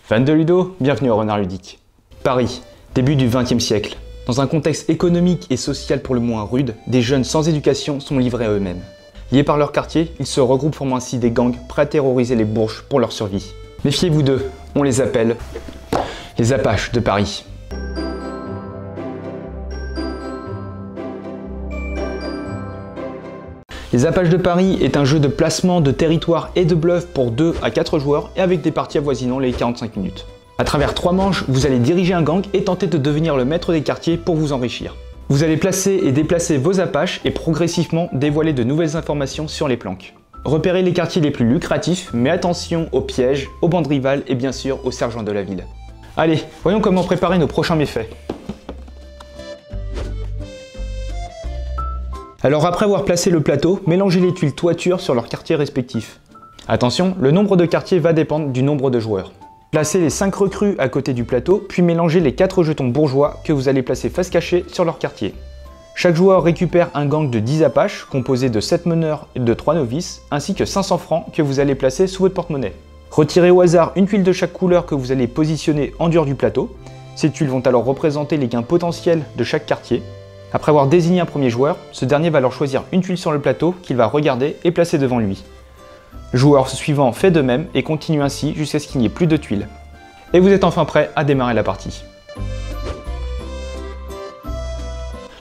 Fan de Ludo, bienvenue au Renard Ludique. Paris, début du XXe siècle. Dans un contexte économique et social pour le moins rude, des jeunes sans éducation sont livrés à eux-mêmes. Liés par leur quartier, ils se regroupent formant ainsi des gangs prêts à terroriser les bourges pour leur survie. Méfiez-vous d'eux, on les appelle les Apaches de Paris. Les Apaches de Paris est un jeu de placement, de territoire et de bluff pour 2 à 4 joueurs et avec des parties avoisinant les 45 minutes. À travers 3 manches, vous allez diriger un gang et tenter de devenir le maître des quartiers pour vous enrichir. Vous allez placer et déplacer vos Apaches et progressivement dévoiler de nouvelles informations sur les planques. Repérez les quartiers les plus lucratifs, mais attention aux pièges, aux bandes rivales et bien sûr aux sergents de la ville. Allez, voyons comment préparer nos prochains méfaits. Alors après avoir placé le plateau, mélangez les tuiles toiture sur leurs quartiers respectifs. Attention, le nombre de quartiers va dépendre du nombre de joueurs. Placez les 5 recrues à côté du plateau, puis mélangez les 4 jetons bourgeois que vous allez placer face cachée sur leur quartier. Chaque joueur récupère un gang de 10 Apaches, composé de 7 meneurs et de 3 novices, ainsi que 500 francs que vous allez placer sous votre porte-monnaie. Retirez au hasard une tuile de chaque couleur que vous allez positionner en dehors du plateau. Ces tuiles vont alors représenter les gains potentiels de chaque quartier. Après avoir désigné un premier joueur, ce dernier va alors choisir une tuile sur le plateau qu'il va regarder et placer devant lui. Le joueur suivant fait de même et continue ainsi jusqu'à ce qu'il n'y ait plus de tuiles. Et vous êtes enfin prêt à démarrer la partie.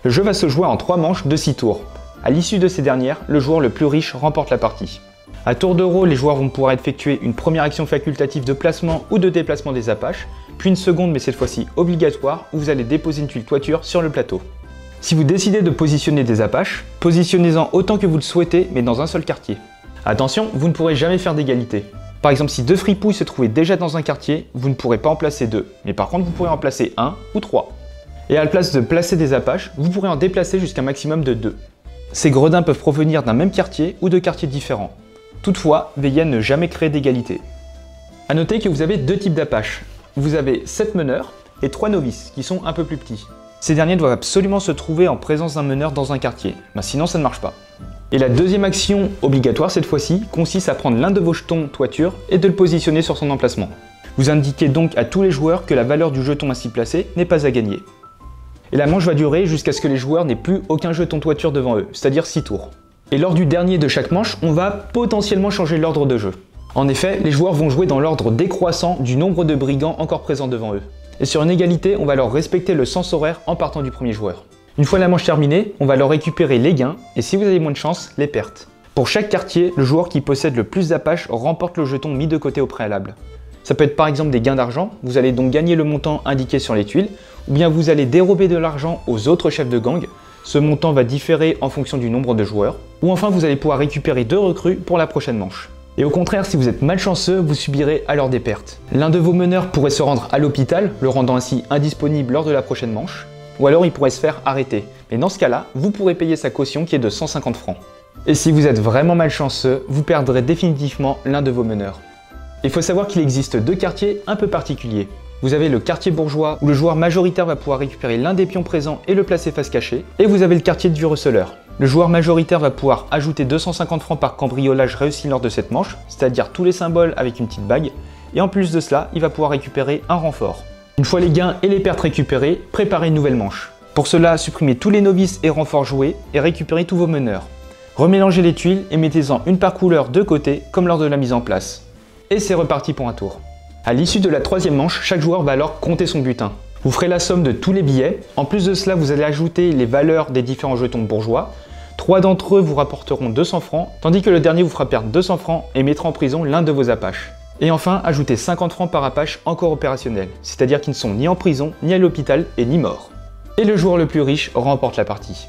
Le jeu va se jouer en 3 manches de 6 tours. À l'issue de ces dernières, le joueur le plus riche remporte la partie. À tour de rôle, les joueurs vont pouvoir effectuer une première action facultative de placement ou de déplacement des Apaches, puis une seconde mais cette fois-ci obligatoire où vous allez déposer une tuile toiture sur le plateau. Si vous décidez de positionner des Apaches, positionnez-en autant que vous le souhaitez, mais dans un seul quartier. Attention, vous ne pourrez jamais faire d'égalité. Par exemple, si 2 fripouilles se trouvaient déjà dans un quartier, vous ne pourrez pas en placer 2, mais par contre vous pourrez en placer 1 ou 3. Et à la place de placer des Apaches, vous pourrez en déplacer jusqu'à un maximum de 2. Ces gredins peuvent provenir d'un même quartier ou de quartiers différents. Toutefois, veillez à ne jamais créer d'égalité. A noter que vous avez 2 types d'Apaches. Vous avez 7 meneurs et 3 novices, qui sont un peu plus petits. Ces derniers doivent absolument se trouver en présence d'un meneur dans un quartier, sinon ça ne marche pas. Et la deuxième action, obligatoire cette fois-ci, consiste à prendre l'un de vos jetons toiture et de le positionner sur son emplacement. Vous indiquez donc à tous les joueurs que la valeur du jeton ainsi placé n'est pas à gagner. Et la manche va durer jusqu'à ce que les joueurs n'aient plus aucun jeton toiture devant eux, c'est-à-dire 6 tours. Et lors du dernier de chaque manche, on va potentiellement changer l'ordre de jeu. En effet, les joueurs vont jouer dans l'ordre décroissant du nombre de brigands encore présents devant eux. Et sur une égalité, on va leur respecter le sens horaire en partant du premier joueur. Une fois la manche terminée, on va leur récupérer les gains et si vous avez moins de chance, les pertes. Pour chaque quartier, le joueur qui possède le plus d'Apaches remporte le jeton mis de côté au préalable. Ça peut être par exemple des gains d'argent, vous allez donc gagner le montant indiqué sur les tuiles, ou bien vous allez dérober de l'argent aux autres chefs de gang. Ce montant va différer en fonction du nombre de joueurs. Ou enfin, vous allez pouvoir récupérer 2 recrues pour la prochaine manche. Et au contraire, si vous êtes malchanceux, vous subirez alors des pertes. L'un de vos meneurs pourrait se rendre à l'hôpital, le rendant ainsi indisponible lors de la prochaine manche, ou alors il pourrait se faire arrêter. Mais dans ce cas-là, vous pourrez payer sa caution qui est de 150 francs. Et si vous êtes vraiment malchanceux, vous perdrez définitivement l'un de vos meneurs. Il faut savoir qu'il existe 2 quartiers un peu particuliers. Vous avez le quartier bourgeois où le joueur majoritaire va pouvoir récupérer l'un des pions présents et le placer face cachée, et vous avez le quartier du receleur. Le joueur majoritaire va pouvoir ajouter 250 francs par cambriolage réussi lors de cette manche, c'est-à-dire tous les symboles avec une petite bague, et en plus de cela, il va pouvoir récupérer un renfort. Une fois les gains et les pertes récupérés, préparez une nouvelle manche. Pour cela, supprimez tous les novices et renforts joués et récupérez tous vos meneurs. Remélangez les tuiles et mettez-en une par couleur de côté, comme lors de la mise en place. Et c'est reparti pour un tour. À l'issue de la 3e manche, chaque joueur va alors compter son butin. Vous ferez la somme de tous les billets. En plus de cela, vous allez ajouter les valeurs des différents jetons bourgeois. 3 d'entre eux vous rapporteront 200 francs, tandis que le dernier vous fera perdre 200 francs et mettra en prison l'un de vos Apaches. Et enfin, ajoutez 50 francs par Apache encore opérationnel, c'est-à-dire qu'ils ne sont ni en prison, ni à l'hôpital et ni morts. Et le joueur le plus riche remporte la partie.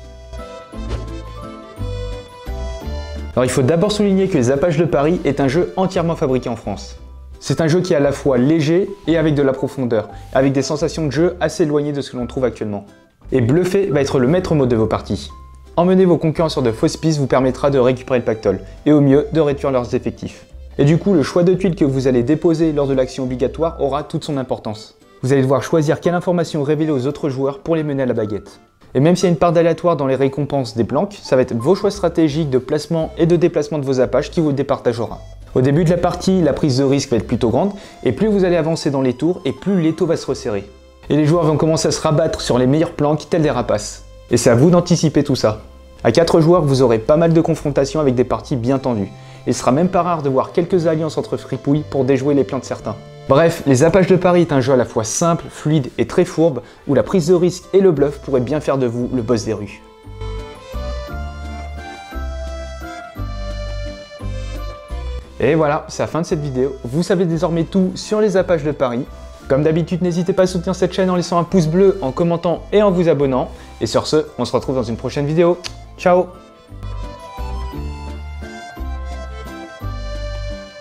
Alors il faut d'abord souligner que les Apaches de Paris est un jeu entièrement fabriqué en France. C'est un jeu qui est à la fois léger et avec de la profondeur, avec des sensations de jeu assez éloignées de ce que l'on trouve actuellement. Et bluffer va être le maître mot de vos parties. Emmener vos concurrents sur de fausses pistes vous permettra de récupérer le pactole, et au mieux de réduire leurs effectifs. Et du coup, le choix de tuiles que vous allez déposer lors de l'action obligatoire aura toute son importance. Vous allez devoir choisir quelle information révéler aux autres joueurs pour les mener à la baguette. Et même s'il y a une part d'aléatoire dans les récompenses des planques, ça va être vos choix stratégiques de placement et de déplacement de vos Apaches qui vous le départagera. Au début de la partie, la prise de risque va être plutôt grande, et plus vous allez avancer dans les tours, et plus l'étau va se resserrer. Et les joueurs vont commencer à se rabattre sur les meilleures planques, telles des rapaces. Et c'est à vous d'anticiper tout ça. À 4 joueurs, vous aurez pas mal de confrontations avec des parties bien tendues. Il sera même pas rare de voir quelques alliances entre fripouilles pour déjouer les plans de certains. Bref, les Apaches de Paris est un jeu à la fois simple, fluide et très fourbe, où la prise de risque et le bluff pourraient bien faire de vous le boss des rues. Et voilà, c'est la fin de cette vidéo. Vous savez désormais tout sur les Apaches de Paris. Comme d'habitude, n'hésitez pas à soutenir cette chaîne en laissant un pouce bleu, en commentant et en vous abonnant. Et sur ce, on se retrouve dans une prochaine vidéo. Ciao!